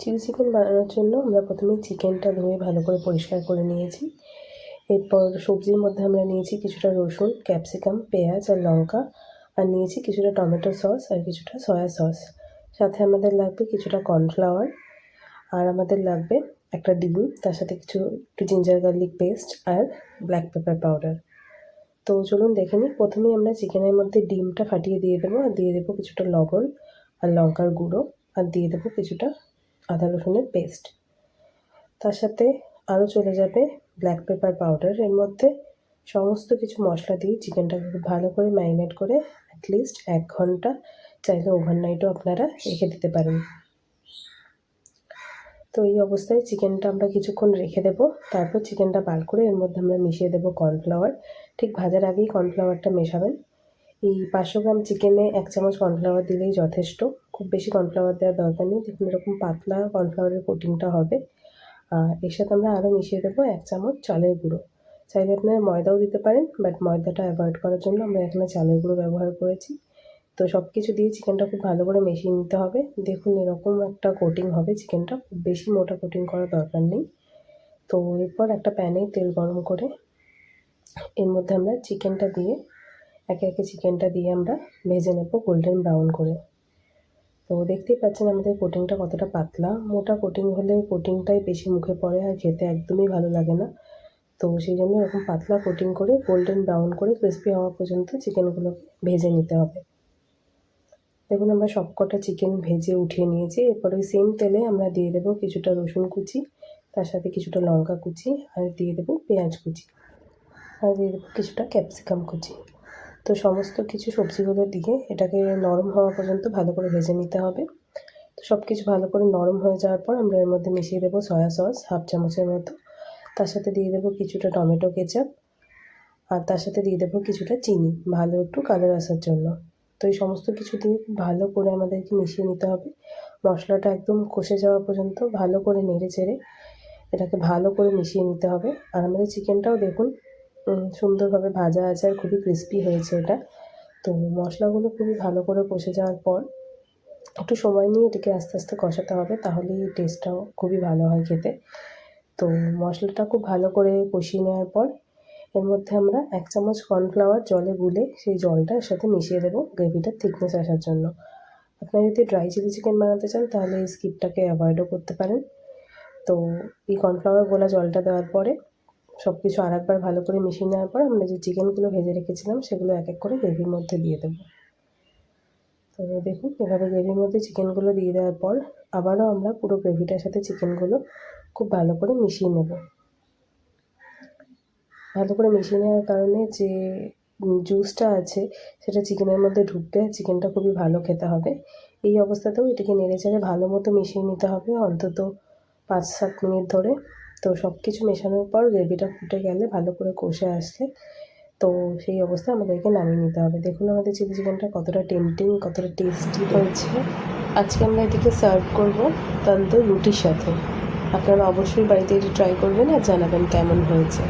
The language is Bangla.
চিলি চিকেন বানানোর জন্য আমরা প্রথমে চিকেনটা ধুয়ে ভালো করে পরিষ্কার করে নিয়েছি। এরপর সবজির মধ্যে আমরা নিয়েছি কিছুটা রসুন, ক্যাপসিকাম, পেঁয়াজ আর লঙ্কা, আর নিয়েছি কিছুটা টমেটো সস আর কিছুটা সয়া সস। সাথে আমাদের লাগবে কিছুটা কর্নফ্লাওয়ার, আর আমাদের লাগবে একটা ডিম, তার সাথে একটু জিঞ্জার গার্লিক পেস্ট আর ব্ল্যাক পেপার পাউডার। তো চলুন দেখে নিই। প্রথমেই আমরা চিকেনের মধ্যে ডিমটা ফাটিয়ে দিয়ে দেবো, আর দিয়ে দেবো কিছুটা লবণ আর লঙ্কার গুঁড়ো, আর দিয়ে দেবো কিছুটা আদা রসুনের পেস্ট। তার সাথে আরও চলে যাবে ব্ল্যাক পেপার পাউডার। এর মধ্যে সমস্ত কিছু মশলা দিয়ে চিকেনটাকে খুব ভালো করে ম্যারিনেট করে অ্যাটলিস্ট 1 ঘন্টা, চাইলে ওভারনাইটও আপনারা রেখে দিতে পারেন। তো এই অবস্থায় চিকেনটা আমরা কিছুক্ষণ রেখে দেবো। তারপর চিকেনটা বার করে এর মধ্যে আমরা মিশিয়ে দেবো কর্নফ্লাওয়ার। ঠিক ভাজার আগেই কর্নফ্লাওয়ারটা মেশাবেন। এই 500 গ্রাম চিকেনে 1 চামচ কর্নফ্লাওয়ার দিলেই যথেষ্ট, খুব বেশি কর্নফ্লাওয়ার দেওয়ার দরকার নেই। দেখুন এরকম পাতলা কর্নফ্লাওয়ারের কোটিংটা হবে। এর সাথে আমরা আরও মিশিয়ে দেবো 1 চামচ চালের গুঁড়ো। চাইলে আপনারা ময়দাও দিতে পারেন, বাট ময়দাটা অ্যাভয়েড করার জন্য আমরা এখানে চালের গুঁড়ো ব্যবহার করেছি। তো সব কিছু দিয়ে চিকেনটা খুব ভালো করে মিশিয়ে নিতে হবে। দেখুন এরকম একটা কোটিং হবে চিকেনটা, খুব বেশি মোটা কোটিং করার দরকার নেই। তো এরপর একটা প্যানে তেল গরম করে এর মধ্যে আমরা চিকেনটা দিয়ে একে একে চিকেনটা দিয়ে আমরা ভেজে নেব গোল্ডেন ব্রাউন করে। তো দেখতেই পাচ্ছেন আমাদের কোটিংটা কতটা পাতলা। মোটা কোটিং হলে কোটিংটাই বেশি মুখে পড়ে আর খেতে একদমই ভালো লাগে না। তো সেই জন্য এরকম পাতলা কোটিং করে গোল্ডেন ব্রাউন করে ক্রিস্পি হওয়া পর্যন্ত চিকেনগুলোকে ভেজে নিতে হবে। দেখুন আমরা সবকটা চিকেন ভেজে উঠিয়ে নিয়েছি। এরপর ওই সেম তেলে আমরা দিয়ে দেবো কিছুটা রসুন কুচি, তার সাথে কিছুটা লঙ্কা কুচি, আর দিয়ে দেবো পেঁয়াজ কুচি, আর দিয়ে দেবো কিছুটা ক্যাপসিকাম কুচি। তো সমস্ত কিছু সবজিগুলো দিয়ে এটাকে নরম হওয়া পর্যন্ত ভালো করে ভেজে নিতে হবে। তো সব কিছু ভালো করে নরম হয়ে যাওয়ার পর আমরা এর মধ্যে মিশিয়ে দেবো সয়া সস 1/2 চামচের মতো, তার সাথে দিয়ে দেবো কিছুটা টমেটো কেচাপ, আর তার সাথে দিয়ে দেবো কিছুটা চিনি, ভালো একটু কালার আসার জন্য। তো এই সমস্ত কিছু দিয়ে ভালো করে আমাদেরকে মিশিয়ে নিতে হবে। মশলাটা একদম কষে যাওয়া পর্যন্ত ভালো করে নেড়ে চেড়ে এটাকে ভালো করে মিশিয়ে নিতে হবে। আর আমাদের চিকেনটাও দেখুন সুন্দরভাবে ভাজা আছে আর খুবই ক্রিস্পি হয়েছে এটা। তো মশলাগুলো খুবই ভালো করে কষে যাওয়ার পর একটু সময় নিয়ে এটাকে আস্তে আস্তে কষাতে হবে, তাহলেই টেস্টটাও খুবই ভালো হয় খেতে। তো মশলাটা খুব ভালো করে কষিয়ে নেওয়ার পর এর মধ্যে আমরা 1 চামচ কর্নফ্লাওয়ার জলে গুলে সেই জলটা এর সাথে মিশিয়ে দেবো গ্রেভিটার থিকনেস আসার জন্য। আপনারা যদি ড্রাই চিলি চিকেন বানাতে চান তাহলে এই স্কিপটাকে অ্যাভয়েডও করতে পারেন। তো এই কর্নফ্লাওয়ার গোলা জলটা দেওয়ার পরে সব কিছু আরেকবার ভালো করে মিশিয়ে নেওয়ার পর আমরা যে চিকেনগুলো ভেজে রেখেছিলাম সেগুলো এক এক করে গ্রেভির মধ্যে দিয়ে দেবো। তো দেখুন এভাবে গ্রেভির মধ্যে চিকেনগুলো দিয়ে দেওয়ার পর আবারও আমরা পুরো গ্রেভিটার সাথে চিকেনগুলো খুব ভালো করে মিশিয়ে নেব। ভালো করে মিশিয়ে নেওয়ার কারণে যে জুসটা আছে সেটা চিকেনের মধ্যে ঢুকবে, চিকেনটা খুবই ভালো খেতে হবে। এই অবস্থাতেও এটাকে নেড়েচেড়ে ভালো মতো মিশিয়ে নিতে হবে অন্তত 5-7 মিনিট ধরে। তো সব কিছু মেশানোর পর গ্রেভিটা ফুটে গেলে ভালো করে কষে আসলে তো সেই অবস্থায় আমাদেরকে নামিয়ে নিতে হবে। দেখুন আমাদের চিলি চিকেনটা কতটা টেম্পটিং, কতটা টেস্টি হয়েছে। আজকে আমরা এটিকে সার্ভ করব তন্দুর রুটির সাথে। আপনারা অবশ্যই বাড়িতে এটি ট্রাই করবেন আর জানাবেন কেমন হয়েছে।